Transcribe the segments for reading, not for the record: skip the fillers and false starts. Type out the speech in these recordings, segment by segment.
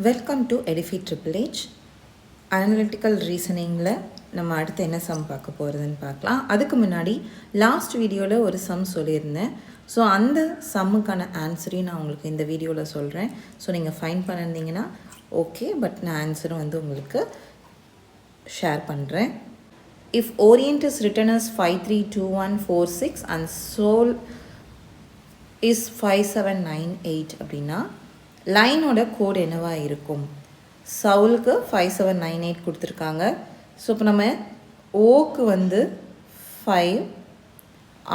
Welcome to Edify triple H. Analytical ரீசனிங்கில் நம்ம அடுத்து என்ன சம் பார்க்க போகிறதுன்னு பார்க்கலாம். அதுக்கு முன்னாடி லாஸ்ட் வீடியோவில் ஒரு சம் சொல்லியிருந்தேன். ஸோ அந்த சம்முக்கான ஆன்சரையும் நான் உங்களுக்கு இந்த வீடியோவில் சொல்கிறேன். ஸோ நீங்கள் ஃபைன் பண்ணியிருந்தீங்கன்னா ஓகே, பட் நான் ஆன்சரும் உங்களுக்கு ஷேர் பண்ணுறேன். If orient is written as 532146 and சோல் இஸ் 5798 அப்படின்னா லைனோட கோட் என்னவாக இருக்கும்? சவுலுக்கு 5798 கொடுத்துருக்காங்க. ஸோ இப்போ நம்ம ஓக்கு 5,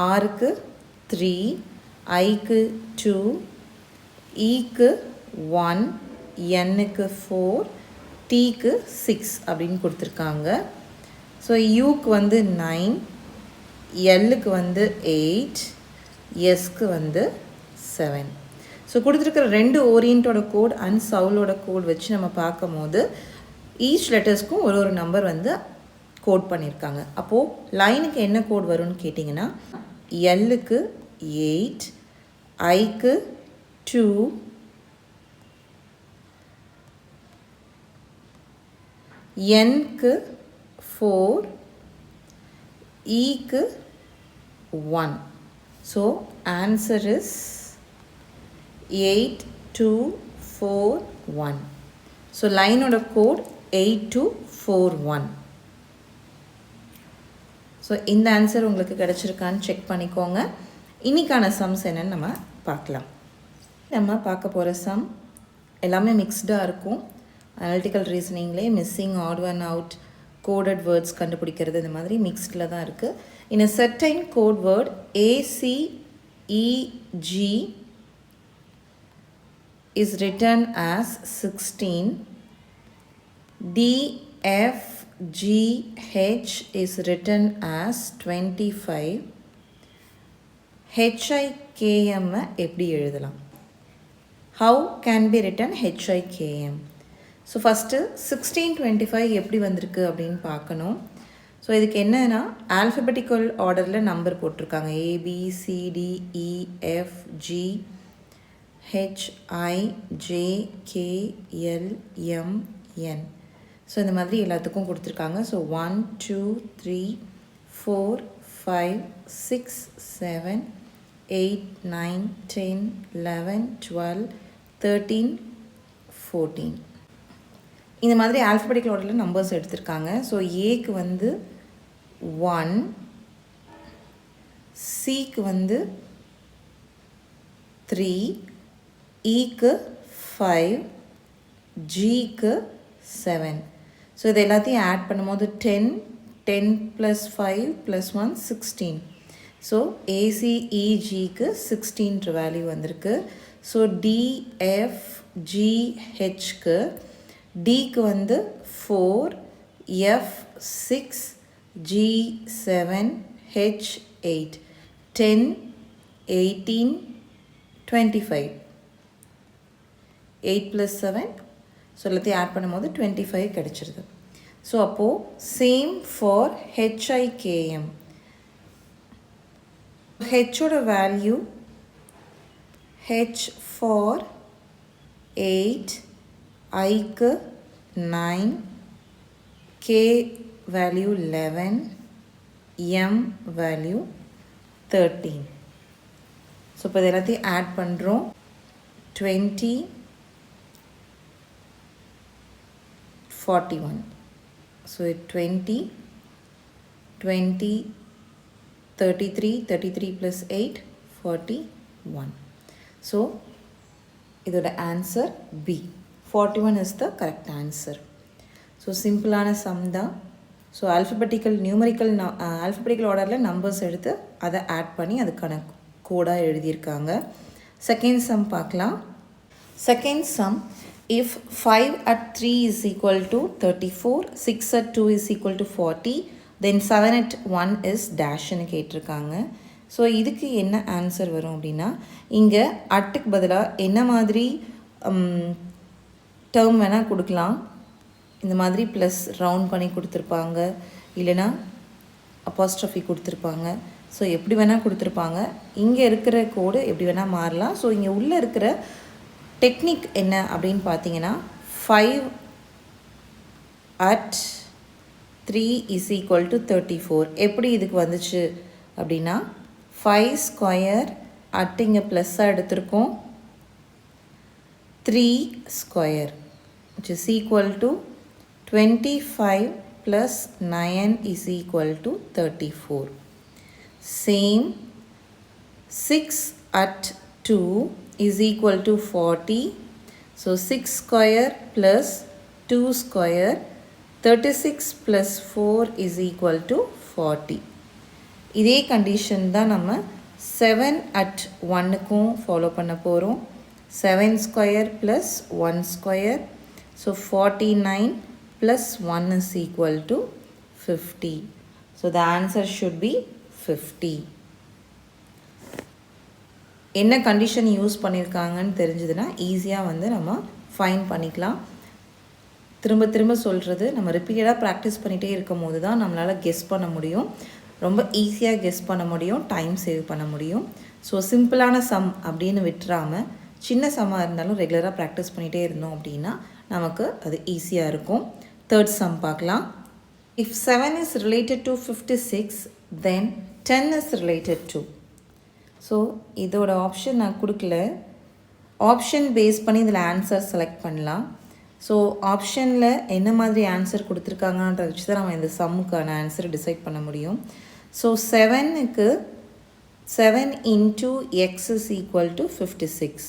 ஆருக்கு 3, ஐக்கு 2, ஈக்கு 1, எண்ணுக்கு 4, டீக்கு 6 அப்படின்னு கொடுத்துருக்காங்க. ஸோ யூக்கு 9, எல்லுக்கு 8, எஸ்க்கு 7. ஸோ கொடுத்துருக்கிற ரெண்டு ஓரியன்ட்டோட கோட் அண்ட் சவுலோட கோட் வச்சு நம்ம பார்க்கும் போது ஈச் லெட்டர்ஸ்க்கும் ஒரு நம்பர் கோட் பண்ணியிருக்காங்க. அப்போது லைனுக்கு என்ன கோட் வரும்னு கேட்டிங்கன்னா எல்லுக்கு 8, ஐக்கு 2, என்க்கு 4, ஈக்கு 1. So answer is 8241. ஸோ லைனோட கோட் 8241. ஸோ இந்த ஆன்சர் உங்களுக்கு கிடச்சிருக்கான்னு செக் பண்ணிக்கோங்க. இன்றைக்கான சம்ஸ் என்னன்னு நம்ம பார்க்கலாம். நம்ம பார்க்க போகிற சம் எல்லாமே மிக்ஸ்டாக இருக்கும். அனலிட்டிக்கல் ரீசனிங்லேயே missing, odd one out, coded words கண்டுபிடிக்கிறது இந்த மாதிரி மிக்ஸ்டில் தான் இருக்குது. இன் a certain code word ACEG is written as 16, DFGH is written as 25, HIKM எப்படி எழுதலாம்? How can be written HIKM? So first 1625 எப்படி வந்திருக்கு அப்படின்னு பார்க்கணும். ஸோ இதுக்கு என்னன்னா ஆல்ஃபபெட்டிக்கல் ஆர்டரில் நம்பர் போட்டிருக்காங்க. ABCDEFG HIJKLMN. ஸோ இந்த மாதிரி எல்லாத்துக்கும் கொடுத்துருக்காங்க. ஸோ 1 2 3 4 5 6 7 8 9 10 11 12 13 14 இந்த மாதிரி ஆல்ஃபபெட்டிக்கல் ஆர்டரில் நம்பர்ஸ் எடுத்திருக்காங்க. ஸோ ஏக்கு 1, சிக்கு 3, ஈக்கு 5, ஜிக்கு 7. ஸோ இது எல்லாத்தையும் ஆட் பண்ணும்போது 10 + 5 + 1 16. ஸோ ஏசிஇஜிக்கு 16 வேல்யூ வந்திருக்கு. ஸோ டிஎஃப்ஜிஹெச்க்கு டிக்கு 4, எஃப் 6, ஜி 7, ஹெச் 8, 10, 18, 25. 8 + 7. ஸோ எல்லாத்தையும் ஆட் பண்ணும்போது 25 கிடச்சிருது. ஸோ அப்போது சேம் ஃபார் ஹெச்ஐகேஎம். ஹெச்சோட வேல்யூ ஹெச் ஃபார் 8, ஐக்கு 9, K value 11, M value 13. So இப்போ இது எல்லாத்தையும் ஆட் பண்ணுறோம். 20, 41. ஸோ 20, 20, 33, 33 + 8 41. ஸோ இதோட answer B. 41 is the correct answer. So சிம்பிளான சம் தான். ஸோ ஆல்ஃபபெட்டிக்கல் ஆர்டரில் நம்பர்ஸ் எடுத்து அதை ஆட் பண்ணி அதுக்கான கோடாக எழுதியிருக்காங்க. செகண்ட் சம் பார்க்கலாம். Second sum, if 5 at 3 is equal to 34, 6 at 2 is equal to 40, then 7 at 1 is dashன்னு கேட்டிருக்காங்க. ஸோ இதுக்கு என்ன ஆன்சர் வரும் அப்படின்னா, இங்கே அட்டுக்கு பதிலாக என்ன மாதிரி டேர்ம் வேணால் கொடுக்கலாம். இந்த மாதிரி ப்ளஸ் ரவுண்ட் பண்ணி கொடுத்துருப்பாங்க, இல்லைனா அப்பாஸ்ட்ரஃபி கொடுத்துருப்பாங்க. ஸோ எப்படி வேணால் கொடுத்துருப்பாங்க. இங்கே இருக்கிற கோடு எப்படி வேணால் மாறலாம். ஸோ இங்கே உள்ளே இருக்கிற டெக்னிக் என்ன அப்படின்னு பார்த்தீங்கன்னா 5 at 3 is equal to 34. எப்படி இதுக்கு வந்துச்சு அப்படின்னா 5 ஸ்கொயர் அட் இங்கே ப்ளஸ்ஸாக எடுத்திருக்கோம் 3 square which is equal to 25 plus 9 is equal to 34. Same 6 at 2 is equal to 40. So 6 square plus 2 square 36 plus 4 is equal to 40. இதே கண்டிஷன் தான் நம்ம 7 at 1க்கும் ஃபாலோ பண்ண போகிறோம் 7 square plus 1 square. So 49 plus 1 is equal to 50. So the answer should be 50. என்ன condition use பண்ணியிருக்காங்கன்னு தெரிஞ்சதுன்னா ஈஸியாக வந்து நம்ம ஃபைன் பண்ணிக்கலாம். திரும்ப திரும்ப சொல்கிறது, நம்ம ரிப்பீட்டடாக ப்ராக்டிஸ் பண்ணிகிட்டே இருக்கும் போது தான் நம்மளால் கெஸ் பண்ண முடியும். ரொம்ப ஈஸியாக கெஸ் பண்ண முடியும், டைம் சேவ் பண்ண முடியும். ஸோ சிம்பிளான சம் அப்படின்னு விட்டுறாமல் சின்ன சம்மாக இருந்தாலும் ரெகுலராக ப்ராக்டிஸ் பண்ணிகிட்டே இருந்தோம் அப்படின்னா நமக்கு அது ஈஸியாக இருக்கும். தேர்ட் சம் பார்க்கலாம். If 7 is related to 56 then 10 is related to. So இதோட ஆப்ஷன் நான் கொடுக்கல, ஆப்ஷன் பேஸ் பண்ணி இதில் ஆன்சர் செலக்ட் பண்ணலாம். ஸோ ஆப்ஷனில் என்ன மாதிரி ஆன்சர் கொடுத்துருக்காங்கன்றத வச்சு தான் நம்ம இந்த சம்முக்கான ஆன்சரை டிசைட் பண்ண முடியும். ஸோ 7க்கு 7 into x is equal to 56.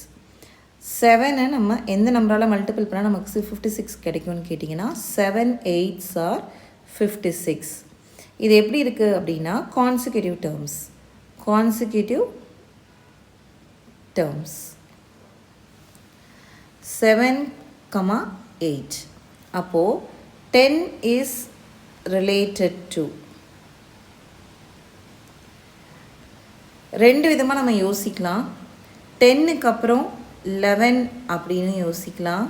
7 நம்ம எந்த நம்பரால் மல்டிபிள் பண்ணால் நமக்கு 56 கிடைக்கும்னு கேட்டிங்கன்னா 7 8s are 56. இது எப்படி இருக்குது அப்படின்னா கான்சிக்யூட்டிவ் டேர்ம்ஸ் 7,8. அப்போது 10 is related to. ரெண்டு விதமாக நம்ம யோசிக்கலாம். 10க்கு அப்புறம் 11 அப்படின்னு யோசிக்கலாம்,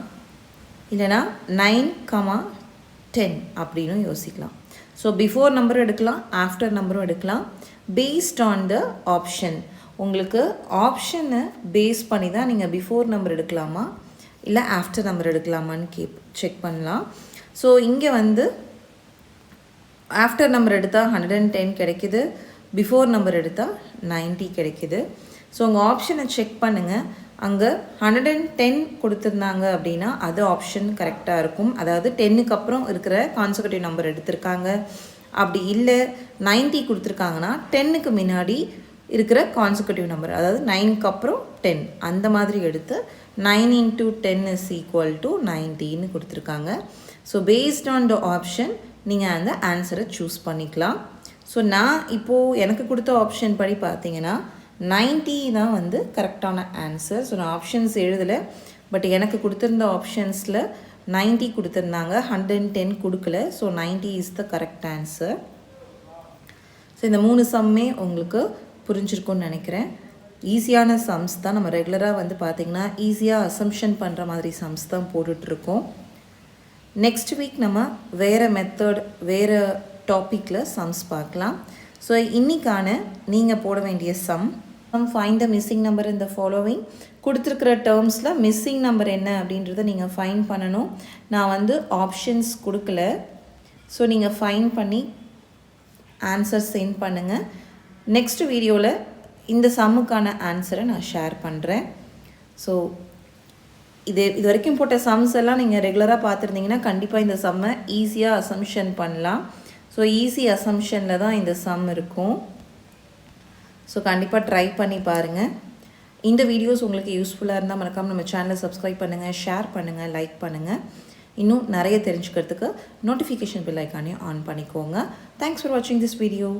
இல்லைனா 9,10 அப்படின்னு யோசிக்கலாம். ஸோ பிஃபோர் நம்பரும் எடுக்கலாம், ஆஃப்டர் நம்பரும் எடுக்கலாம். பேஸ்ட் ஆன் த ஆப்ஷன், உங்களுக்கு ஆப்ஷனை பேஸ் பண்ணி தான் நீங்கள் பிஃபோர் நம்பர் எடுக்கலாமா இல்லை ஆஃப்டர் நம்பர் எடுக்கலாமான்னு செக் பண்ணலாம். ஸோ இங்கே வந்து ஆஃப்டர் நம்பர் எடுத்தால் 110 கிடைக்கிது, பிஃபோர் நம்பர் எடுத்தால் 90 கிடைக்கிது. ஸோ உங்கள் ஆப்ஷனை செக் பண்ணுங்கள். அங்கே 110 கொடுத்துருந்தாங்க அப்படின்னா அது ஆப்ஷன் கரெக்டாக இருக்கும், அதாவது 10க்கு அப்புறம் இருக்கிற கான்செக்யூட்டிவ் நம்பர் எடுத்திருக்காங்க. அப்படி இல்லை 90 கொடுத்துருக்காங்கன்னா 10க்கு முன்னாடி இருக்கிற கான்செக்யூட்டிவ் நம்பர், அதாவது 9க்கு அப்புறம் 10 அந்த மாதிரி எடுத்து 9 into 10 is equal to 90ன்னு கொடுத்துருக்காங்க. So based on the option நீங்கள் அந்த ஆன்சரை சூஸ் பண்ணிக்கலாம். ஸோ நான் இப்போது எனக்கு கொடுத்த ஆப்ஷன் படி பார்த்தீங்கன்னா 90 தான் வந்து கரெக்டான ஆன்சர். ஸோ நான் ஆப்ஷன்ஸ் எழுதலை, பட் எனக்கு கொடுத்துருந்த ஆப்ஷன்ஸில் 90 கொடுத்துருந்தாங்க, 110 கொடுக்கல. So 90 is the correct answer. So இந்த 3 சம்மே உங்களுக்கு புரிஞ்சிருக்கும்னு நினைக்கிறேன். ஈஸியான சம்ஸ் தான். நம்ம ரெகுலராக வந்து பார்த்திங்கன்னா ஈஸியாக அசம்ஷன் பண்ணுற மாதிரி சம்ஸ் தான் போட்டுட்ருக்கோம். நெக்ஸ்ட் வீக் நம்ம வேறு மெத்தட் வேறு டாப்பிக்கில் சம்ஸ் பார்க்கலாம். ஸோ இன்றைக்கான நீங்கள் போட வேண்டிய some find the missing number இந்த ஃபாலோவிங். கொடுத்துருக்கிற டேர்ம்ஸில் மிஸ்ஸிங் நம்பர் என்ன அப்படின்றத நீங்கள் ஃபைண்ட் பண்ணணும். நான் வந்து ஆப்ஷன்ஸ் கொடுக்கல, ஸோ நீங்கள் ஃபைண்ட் பண்ணி ஆன்சர் சென்ட் பண்ணுங்கள். நெக்ஸ்ட் வீடியோவில் இந்த சம்முக்கான ஆன்சரை நான் ஷேர் பண்ணுறேன். ஸோ இது வரைக்கும் போட்ட சம்ஸ் எல்லாம் நீங்கள் ரெகுலராக பார்த்துருந்தீங்கன்னா கண்டிப்பாக இந்த சம்மை ஈஸியாக அசம்ஷன் பண்ணலாம். ஸோ ஈஸி அசம்ஷனில் தான் இந்த சம் இருக்கும். ஸோ கண்டிப்பாக ட்ரை பண்ணி பாருங்கள். இந்த வீடியோஸ் உங்களுக்கு யூஸ்ஃபுல்லாக இருந்தால் மறக்காமல் நம்ம சேனலை சப்ஸ்கிரைப் பண்ணுங்கள், ஷேர் பண்ணுங்கள், லைக் பண்ணுங்கள். இன்னும் நிறைய தெரிஞ்சுக்கிறதுக்கு நோட்டிஃபிகேஷன் பெல் ஐக்கானே ஆன் பண்ணிக்கோங்க. தேங்க்ஸ் ஃபார் வாட்சிங் திஸ் வீடியோ.